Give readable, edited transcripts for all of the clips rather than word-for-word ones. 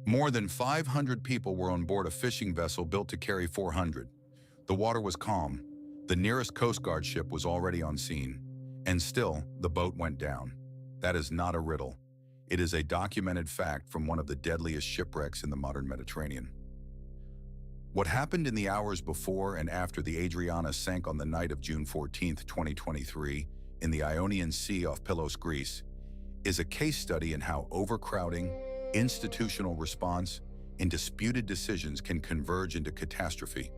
More than 500 people were on board a fishing vessel built to carry 400. The water was calm. The nearest Coast Guard ship was already on scene. And still, the boat went down. That is not a riddle. It is a documented fact from one of the deadliest shipwrecks in the modern Mediterranean. What happened in the hours before and after the Adriana sank on the night of June 14, 2023, in the Ionian Sea off Pylos, Greece, is a case study in how overcrowding, institutional response, and disputed decisions can converge into catastrophe,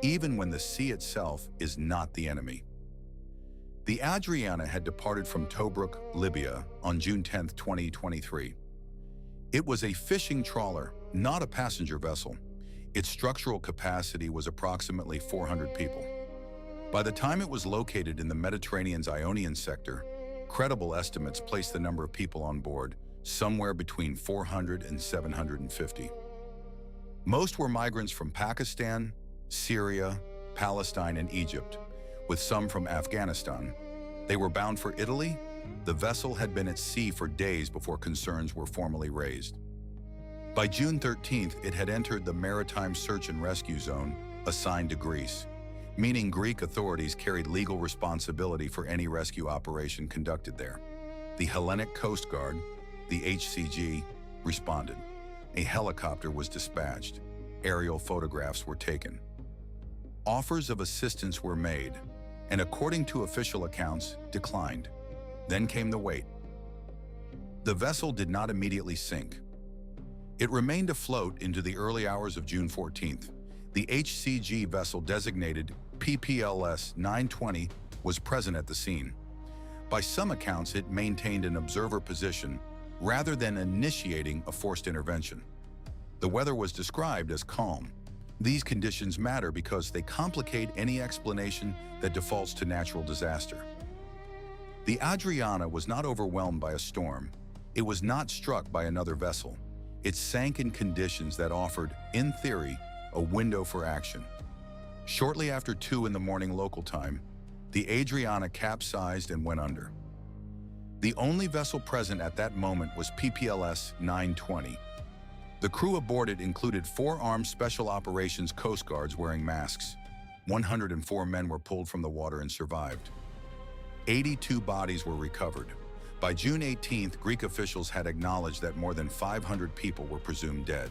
even when the sea itself is not the enemy. The Adriana had departed from Tobruk, Libya, on June 10, 2023. It was a fishing trawler, not a passenger vessel. Its structural capacity was approximately 400 people. By the time it was located in the Mediterranean's Ionian sector, credible estimates placed the number of people on board somewhere between 400 and 750. Most were migrants from Pakistan, Syria, Palestine, and Egypt, with some from Afghanistan. They were bound for Italy. The vessel had been at sea for days before concerns were formally raised. By June 13th, it had entered the Maritime search and rescue zone assigned to Greece, meaning Greek authorities carried legal responsibility for any rescue operation conducted there. The Hellenic Coast Guard, the HCG, responded. A helicopter was dispatched. Aerial photographs were taken. Offers of assistance were made, and according to official accounts, declined. Then came the wait. The vessel did not immediately sink. It remained afloat into the early hours of June 14th. The HCG vessel designated PPLS 920 was present at the scene. By some accounts, it maintained an observer position rather than initiating a forced intervention. The weather was described as calm. These conditions matter because they complicate any explanation that defaults to natural disaster. The Adriana was not overwhelmed by a storm. It was not struck by another vessel. It sank in conditions that offered, in theory, a window for action. Shortly after 2 in the morning local time, the Adriana capsized and went under. The only vessel present at that moment was PPLS 920. The crew aboard it included 4 armed Special Operations Coast Guards wearing masks. 104 men were pulled from the water and survived. 82 bodies were recovered. By June 18th, Greek officials had acknowledged that more than 500 people were presumed dead.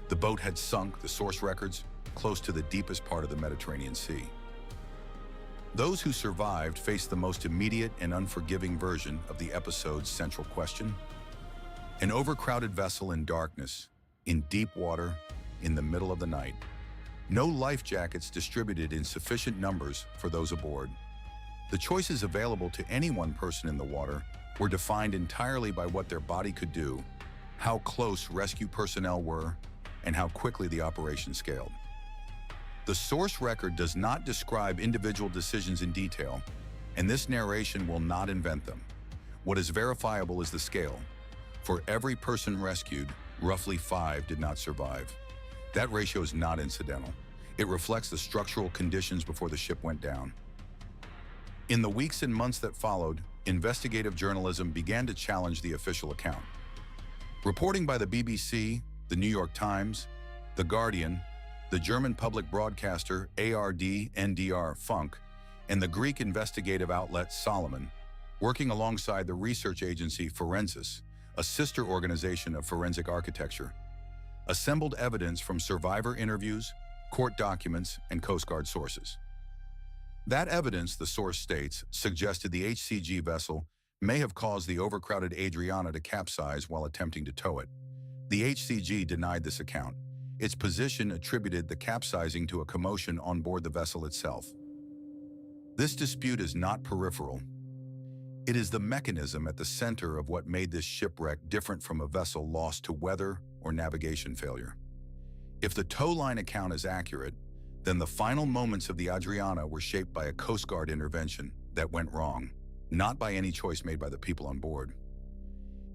The boat had sunk, the source records, close to the deepest part of the Mediterranean Sea. Those who survived faced the most immediate and unforgiving version of the episode's central question. An overcrowded vessel in darkness, in deep water, in the middle of the night. No life jackets distributed in sufficient numbers for those aboard. The choices available to any one person in the water were defined entirely by what their body could do, how close rescue personnel were, and how quickly the operation scaled. The source record does not describe individual decisions in detail, and this narration will not invent them. What is verifiable is the scale. For every person rescued, roughly 5 did not survive. That ratio is not incidental. It reflects the structural conditions before the ship went down. In the weeks and months that followed, investigative journalism began to challenge the official account. Reporting by the BBC, the New York Times, The Guardian, the German public broadcaster ARD/NDR Funk, and the Greek investigative outlet Solomon, working alongside the research agency Forensis, a sister organization of forensic architecture, assembled evidence from survivor interviews, court documents, and Coast Guard sources. That evidence, the source states, suggested the HCG vessel may have caused the overcrowded Adriana to capsize while attempting to tow it. The HCG denied this account. Its position attributed the capsizing to a commotion on board the vessel itself. This dispute is not peripheral. It is the mechanism at the center of what made this shipwreck different from a vessel lost to weather or navigation failure. If the tow line account is accurate, then the final moments of the Adriana were shaped by a Coast Guard intervention that went wrong, not by any choice made by the people on board.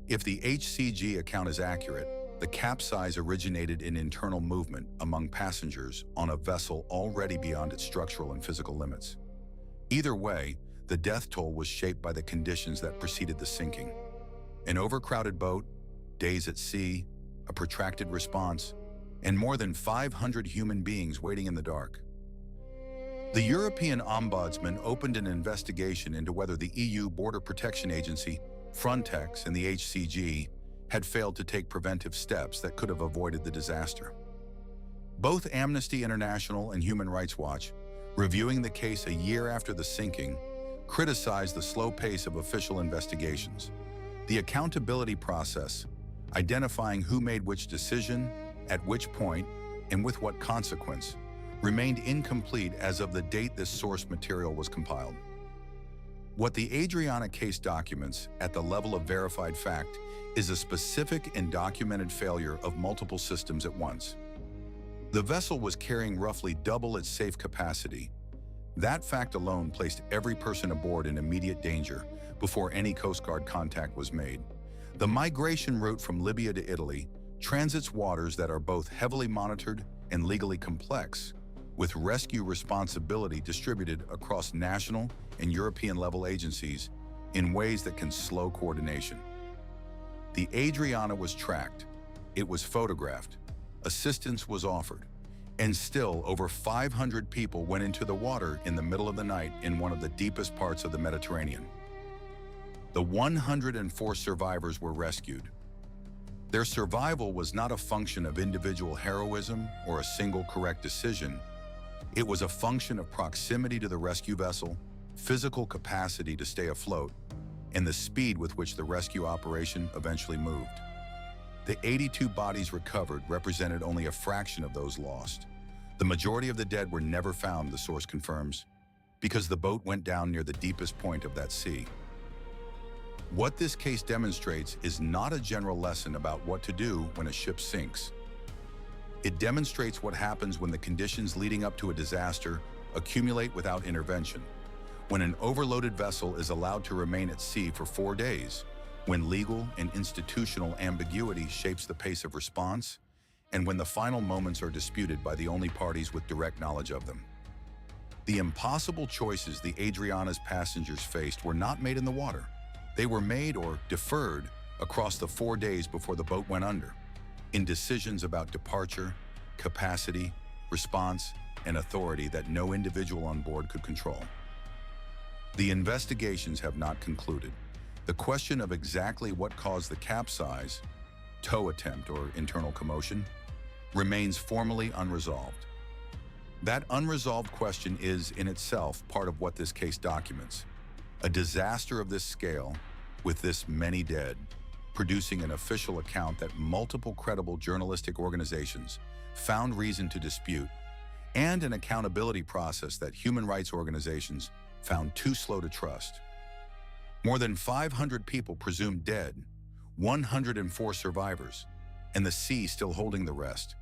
If the HCG account is accurate, the capsize originated in internal movement among passengers on a vessel already beyond its structural and physical limits. Either way, the death toll was shaped by the conditions that preceded the sinking. An overcrowded boat, days at sea, a protracted response, and more than 500 human beings waiting in the dark. The European Ombudsman opened an investigation into whether the EU Border Protection Agency, Frontex, and the HCG had failed to take preventive steps that could have avoided the disaster. Both Amnesty International and Human Rights Watch, reviewing the case a year after the sinking, criticized the slow pace of official investigations. The accountability process, identifying who made which decision, at which point, and with what consequence, remained incomplete as of the date this source material was compiled. What the Adriana case documents at the level of verified fact is a specific and documented failure of multiple systems at once. The vessel was carrying roughly double its safe capacity. That fact alone placed every person aboard in immediate danger before any Coast Guard contact was made. The migration route from Libya to Italy transits waters that are both heavily monitored and legally complex, with rescue responsibility distributed across national and European-level agencies in ways that can slow coordination. The Adriana was tracked, it was photographed, assistance was offered, and still over 500 people went into the water in the middle of the night in one of the deepest parts of the Mediterranean. The 104 survivors were rescued. Their survival was not a function of individual heroism or a single correct decision. It was a function of proximity to the rescue vessel, physical capacity to stay afloat, and the speed with which the rescue operation eventually moved. The 82 bodies recovered represented only a fraction of those lost. The majority of the dead were never found, the source confirms, because the boat went down near the deepest point of that sea. What this case demonstrates is not a general lesson about what to do when a ship sinks. It demonstrates what happens when the conditions leading up to a disaster accumulate without intervention, when an overloaded vessel is allowed to remain at sea for 4 days, when legal and institutional ambiguity shapes the pace of response, and when the final moments are disputed by the only parties with direct knowledge of them. The impossible choices the Adriana's passengers faced were not made in the water. They were made or deferred across the 4 days before the boat went under, in decisions about departure, capacity, response, and authority that no individual on board could control. The investigations have not concluded. The question of exactly what caused the capsize, tow attempt, or internal commotion remains formally unresolved. That unresolved question is, in itself, part of what this case documents. A disaster of this scale, with this many dead, producing an official account that multiple credible journalistic organizations found reason to dispute, and an accountability process that human rights organizations found too slow to trust. More than 500 people presumed dead, 104 survivors, and the sea still holding the rest.